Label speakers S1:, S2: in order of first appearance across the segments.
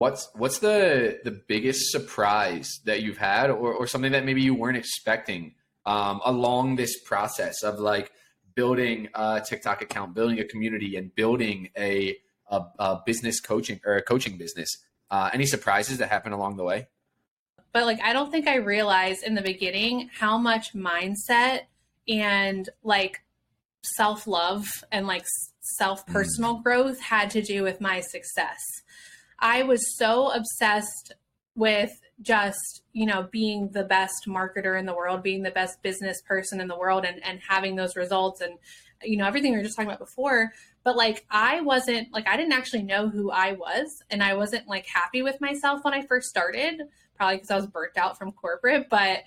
S1: What's the biggest surprise that you've had, or something that maybe you weren't expecting along this process of like building a TikTok account, building a community, and building a business coaching or a coaching business? Any surprises that happened along the way?
S2: But like, I don't think I realized in the beginning how much mindset and like self-love and like self-personal growth had to do with my success. I was so obsessed with just, being the best marketer in the world, being the best business person in the world, and having those results and, everything we were just talking about before. But like, I didn't actually know who I was. And I wasn't like happy with myself when I first started, probably because I was burnt out from corporate. But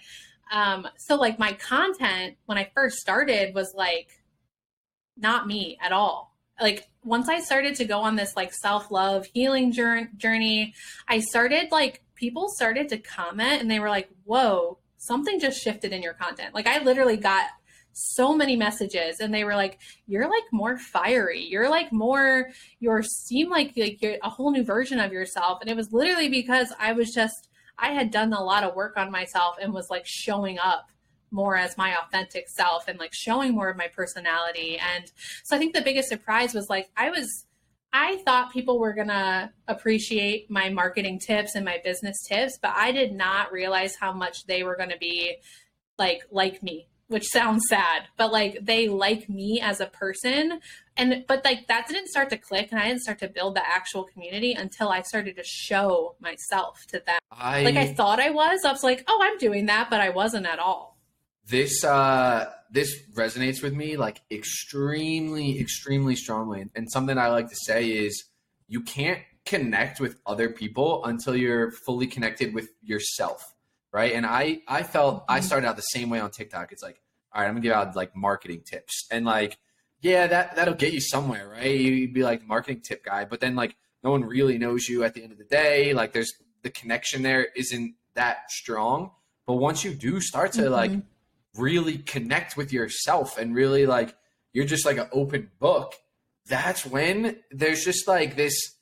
S2: so like my content when I first started was like not me at all. Like once I started to go on this like self-love healing journey, I started like, people started to comment and they were like, whoa, something just shifted in your content. Like I literally got so many messages and they were like, you're like more fiery. You're like more, you seem like you're a whole new version of yourself. And it was literally because I had done a lot of work on myself and was like showing up more as my authentic self and like showing more of my personality. And so I think the biggest surprise was like, I thought people were going to appreciate my marketing tips and my business tips, but I did not realize how much they were going to be like me, which sounds sad, but like they like me as a person. But like that didn't start to click and I didn't start to build the actual community until I started to show myself to them. I thought I was like, oh, I'm doing that, but I wasn't at all.
S1: This resonates with me like extremely, extremely strongly. And something I like to say is you can't connect with other people until you're fully connected with yourself, right? And I felt I started out the same way on TikTok. It's like, all right, I'm gonna give out like marketing tips. And like, yeah, that'll get you somewhere, right? You'd be like the marketing tip guy, but then like no one really knows you at the end of the day. Like there's the connection there isn't that strong. But once you do start to like really connect with yourself and really like you're just like an open book, that's when there's just like this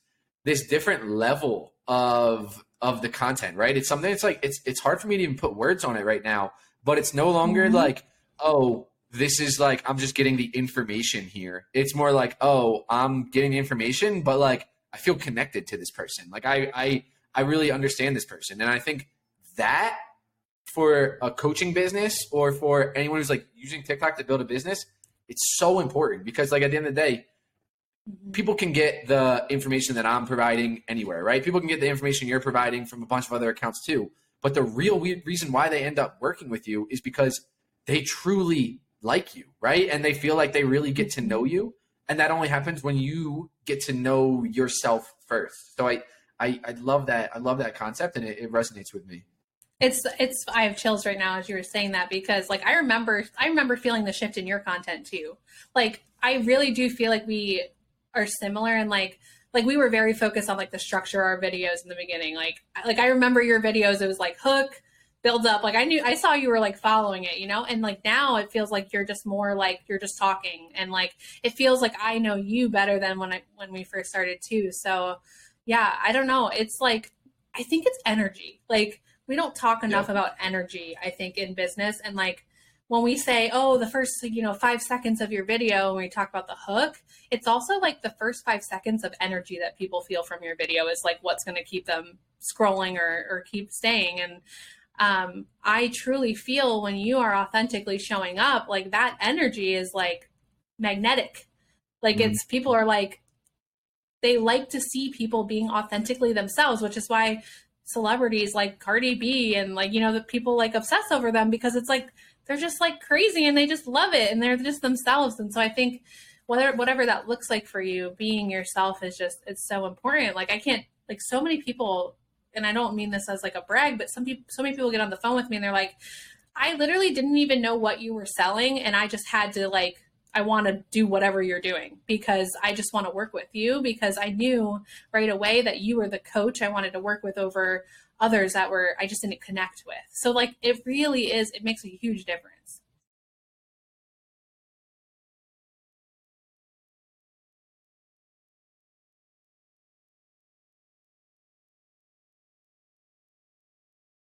S1: different level of the content, right? It's something, it's like it's hard for me to even put words on it right now, but it's no longer like, oh, this is like I'm just getting the information here. It's more like, oh, I'm getting the information, but like I feel connected to this person. Like I really understand this person. And I think that for a coaching business or for anyone who's like using TikTok to build a business, it's so important because like at the end of the day, people can get the information that I'm providing anywhere, right? People can get the information you're providing from a bunch of other accounts too. But the real reason why they end up working with you is because they truly like you, right? And they feel like they really get to know you. And that only happens when you get to know yourself first. So I love that. I love that concept and it resonates with me.
S2: I have chills right now as you were saying that because like I remember feeling the shift in your content too. Like I really do feel like we are similar and like we were very focused on like the structure of our videos in the beginning. Like I remember your videos, it was like hook, build up. Like I saw you were like following it, and like now it feels like you're just more like you're just talking and like it feels like I know you better than when we first started too. So yeah, I don't know. It's like I think it's energy. Like we don't talk enough about energy, I think, in business. And like when we say, oh, the first, 5 seconds of your video, when we talk about the hook, it's also like the first 5 seconds of energy that people feel from your video is like what's going to keep them scrolling or keep staying. And I truly feel when you are authentically showing up, like that energy is like magnetic. Like it's people are like, they like to see people being authentically themselves, which is why celebrities like Cardi B and like, the people like obsess over them because it's like, they're just like crazy and they just love it and they're just themselves. And so I think whatever that looks like for you, being yourself is just, it's so important. Like I can't, like so many people, and I don't mean this as like a brag, but so many people get on the phone with me and they're like, I literally didn't even know what you were selling. And I just had to like, I want to do whatever you're doing because I just want to work with you because I knew right away that you were the coach I wanted to work with over others that I just didn't connect with. So like, it really is, it makes a huge difference.